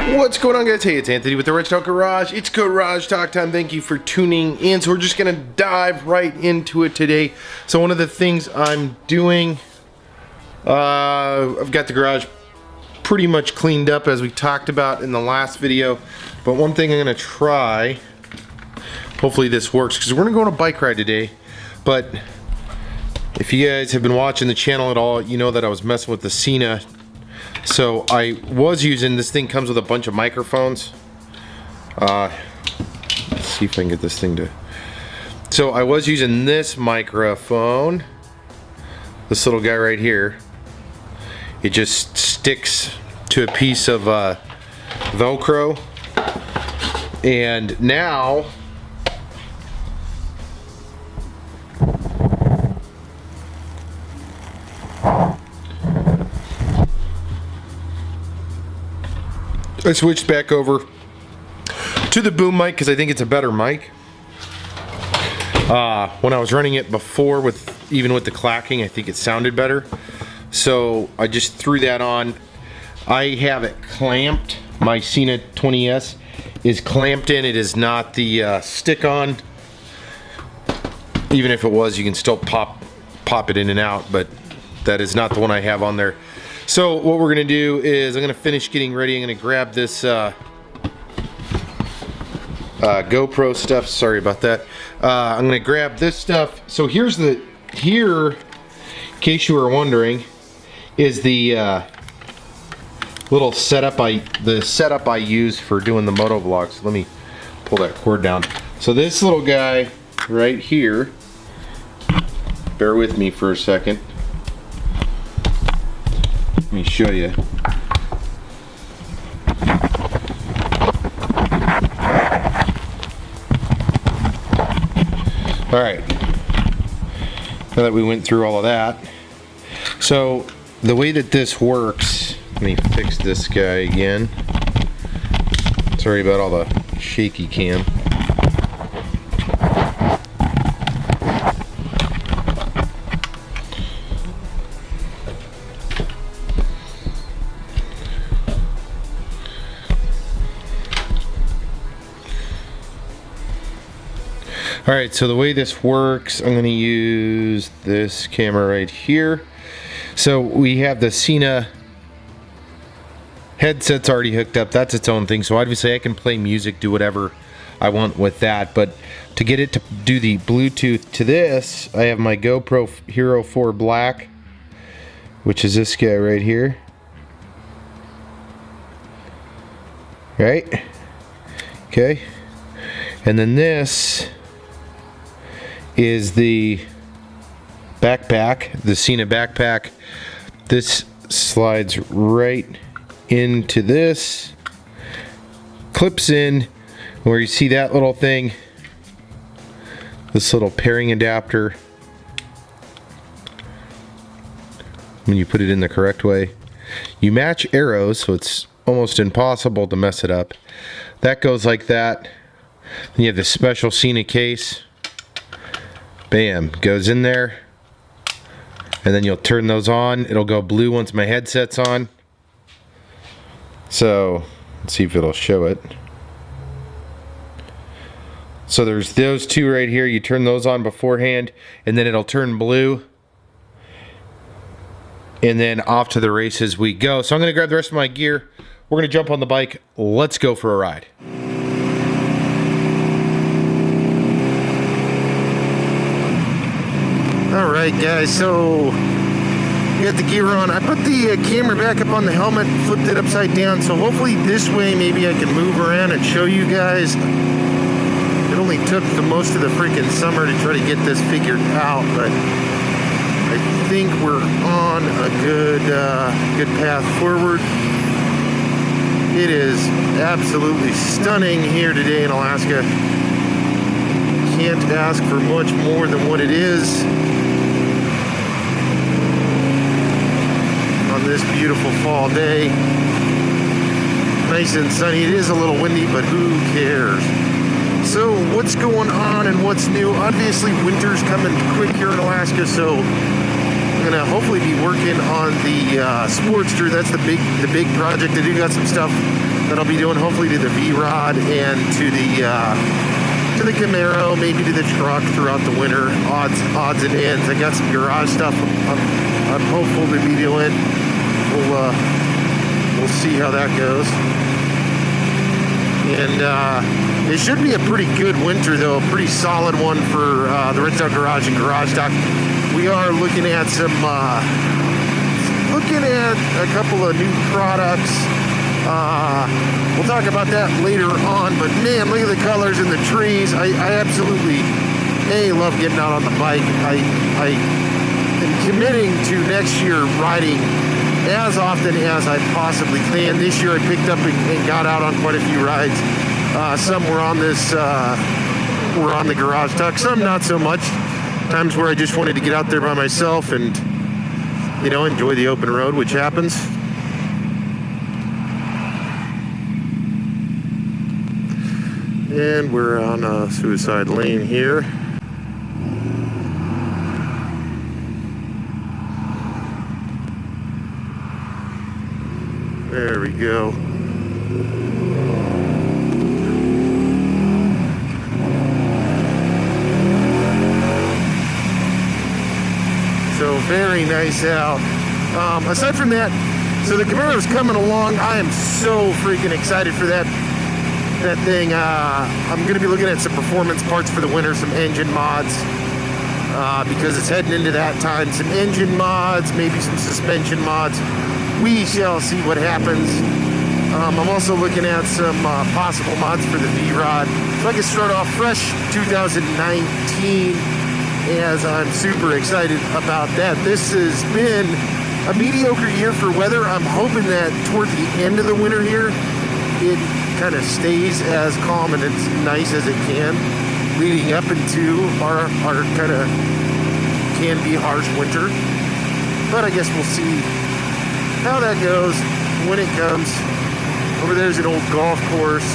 What's going on, guys? Hey, it's Anthony with the Rich Talk Garage. It's Garage Talk time. Thank you for tuning in. So we're just gonna dive right into it today. So one of the things I'm doing, I've got the garage pretty much cleaned up as we talked about in the last video. But one thing I'm gonna try, hopefully this works, because we're gonna go on a bike ride today. But if you guys have been watching the channel at all, you know that I was messing with the SENA. So I was using, this thing comes with a bunch of microphones. Let's see if I can get this thing to. So I was using this microphone, this little guy right here. It just sticks to a piece of Velcro. And now I switched back over to the boom mic because I think it's a better mic. When I was running it before, even with the clacking, I think it sounded better. So I just threw that on. I have it clamped. My SENA 20S is clamped in. It is not the stick-on. Even if it was, you can still pop it in and out, but that is not the one I have on there. So what we're gonna do is I'm gonna finish getting ready. I'm gonna grab this GoPro stuff. Sorry about that. I'm gonna grab this stuff. So here, in case you were wondering, is the little setup I use for doing the Motovlog. So let me pull that cord down. So this little guy right here. Bear with me for a second. Let me show you. All right. Now that we went through all of that. So the way that this works, let me fix this guy again. Sorry about all the shaky cam. Alright, so the way this works, I'm going to use this camera right here. So we have the SENA headsets already hooked up. That's its own thing. So obviously I can play music, do whatever I want with that. But to get it to do the Bluetooth to this, I have my GoPro Hero 4 Black, which is this guy right here. Right? Okay. And then this is the backpack, the SENA backpack. This slides right into this, clips in where you see that little thing, this little pairing adapter. When you put it in the correct way, you match arrows, so it's almost impossible to mess it up. That goes like that. Then you have the special SENA case. Bam, goes in there, and then you'll turn those on. It'll go blue once my headset's on. So let's see if it'll show it. So there's those two right here. You turn those on beforehand, and then it'll turn blue, and then off to the races we go. So I'm gonna grab the rest of my gear. We're gonna jump on the bike. Let's go for a ride. Alright guys, so we got the gear on. I put the camera back up on the helmet, flipped it upside down, so hopefully this way maybe I can move around and show you guys. It only took the most of the freaking summer to try to get this figured out, but I think we're on a good path forward. It is absolutely stunning here today in Alaska. Can't ask for much more than what it is on this beautiful fall day. Nice and sunny. It is a little windy, but who cares? So what's going on and what's new? Obviously winter's coming quick here in Alaska, so I'm gonna hopefully be working on the Sportster. That's the big project. I do got some stuff that I'll be doing, hopefully to the Vrod and to the Camaro, maybe to the truck throughout the winter. Odds and ends. I got some garage stuff I'm hopeful to be doing. We'll see how that goes. And it should be a pretty good winter, though. A pretty solid one for the Rinse Out Garage and Garage Dock. We are looking at a couple of new products. We'll talk about that later on, but man, look at the colors and the trees. I absolutely love getting out on the bike. I am committing to next year riding as often as I possibly can. This year I picked up and got out on quite a few rides. Some were on the Garage Dock, some not so much. Times where I just wanted to get out there by myself and, you know, enjoy the open road, which happens. And we're on a suicide lane here. There we go. So very nice out. Aside from that, so the Camaro's coming along. I am so freaking excited for that thing. I'm going to be looking at some performance parts for the winter, some engine mods, because it's heading into that time. Some engine mods, maybe some suspension mods. We shall see what happens. I'm also looking at some possible mods for the Vrod. So I can start off fresh 2019, as I'm super excited about that. This has been a mediocre year for weather. I'm hoping that toward the end of the winter here, it kind of stays as calm and as nice as it can, leading up into our kind of can be harsh winter. But I guess we'll see how that goes when it comes. Over there's an old golf course.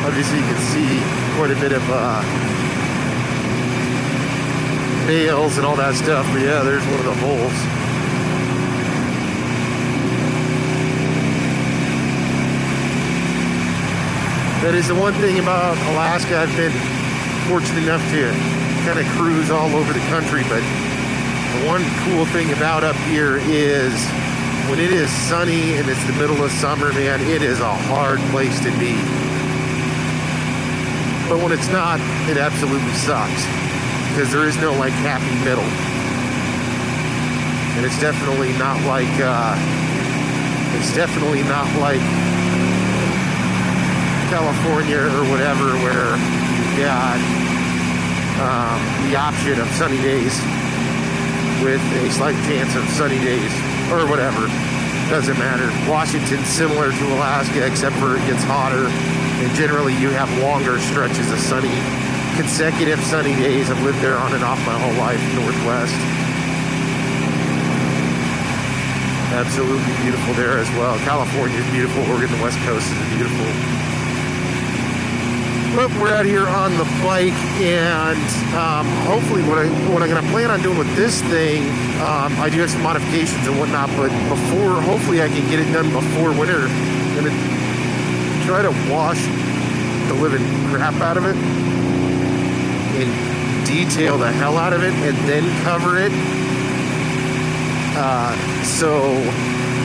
Obviously you can see quite a bit of bales and all that stuff, but yeah, there's one of the holes. That is the one thing about Alaska. I've been fortunate enough to kind of cruise all over the country, but the one cool thing about up here is when it is sunny and it's the middle of summer, man, it is a hard place to be. But when it's not, it absolutely sucks, because there is no like happy middle. And it's definitely not like California or whatever, where you got the option of sunny days with a slight chance of sunny days or whatever. Doesn't matter. Washington's similar to Alaska, except for it gets hotter, and generally you have longer stretches of sunny, consecutive sunny days. I've lived there on and off my whole life, Northwest. Absolutely beautiful there as well. California is beautiful. Oregon, the West Coast is beautiful. But we're out here on the bike, and hopefully what I'm going to plan on doing with this thing, I do have some modifications and whatnot, but hopefully I can get it done before winter. I'm going to try to wash the living crap out of it and detail the hell out of it and then cover it, so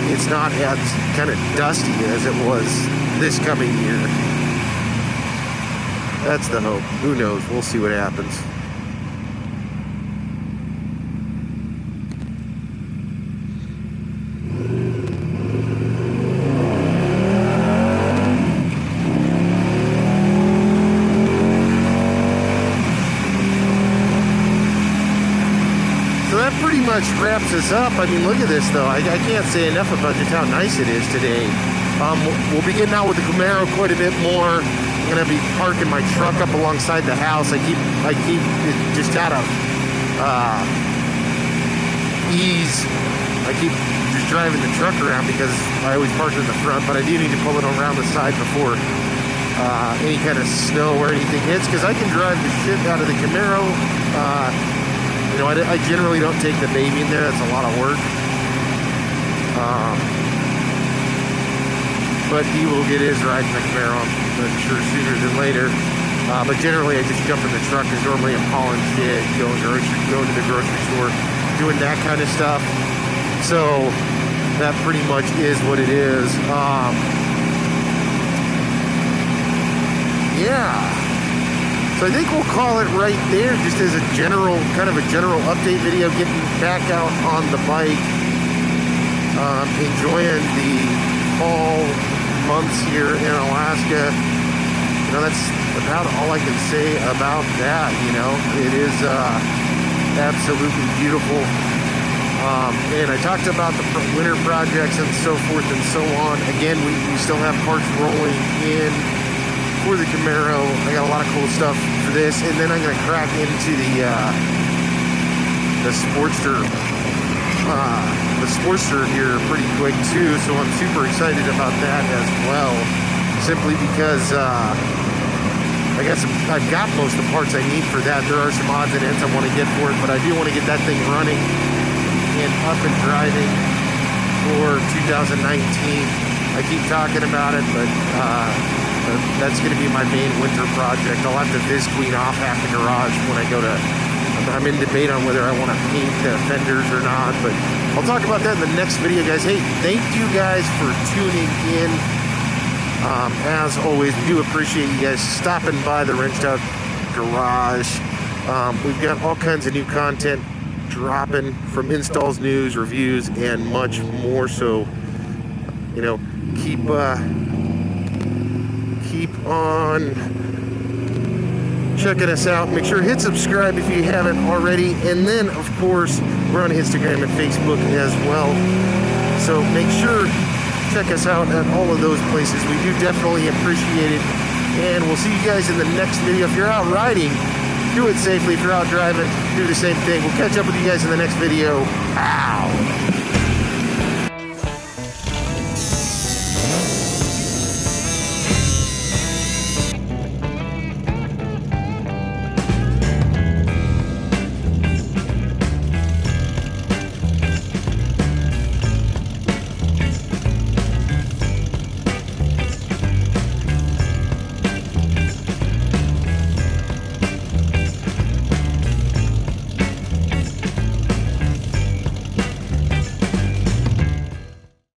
it's not as kind of dusty as it was this coming year. That's the hope. Who knows? We'll see what happens. So that pretty much wraps us up. I mean, look at this, though. I can't say enough about just how nice it is today. We'll be getting out with the Camaro quite a bit more. I'm gonna be parking my truck up alongside the house. I keep it just out of ease. I keep just driving the truck around because I always park in the front, but I do need to pull it around the side before any kind of snow or anything hits, because I can drive the shit out of the Camaro. You know, I generally don't take the baby in there. That's a lot of work. but he will get his ride in the Camaro, I'm sure sooner than later. But generally, I just jump in the truck because normally I'm hauling shit, going to the grocery store, doing that kind of stuff. So that pretty much is what it is. Yeah. So I think we'll call it right there, just as a general, kind of a general update video, getting back out on the bike, enjoying the fall months here in Alaska. You know, that's about all I can say about that. You know, it is absolutely beautiful. And I talked about the winter projects and so forth and so on. Again, we still have parts rolling in for the Camaro. I got a lot of cool stuff for this, and then I'm going to crack into the Sportster here pretty quick too. So I'm super excited about that as well, simply because I've got most of the parts I need for that. There are some odds and ends I want to get for it, but I do want to get that thing running and up and driving for 2019. I keep talking about it, but that's going to be my main winter project. I'll have to Viz Queen off half the garage when I go to. I'm in debate on whether I want to paint the fenders or not, but I'll talk about that in the next video, guys. Hey, thank you guys for tuning in. As always, we do appreciate you guys stopping by the Wrenched Out Garage. We've got all kinds of new content dropping, from installs, news, reviews, and much more. So, you know, keep on checking us out. Make sure to hit subscribe if you haven't already, and then of course we're on Instagram and Facebook as well. So make sure check us out at all of those places. We do definitely appreciate it, and we'll see you guys in the next video. If you're out riding, do it safely. If you're out driving, do the same thing. We'll catch up with you guys in the next video. Ow!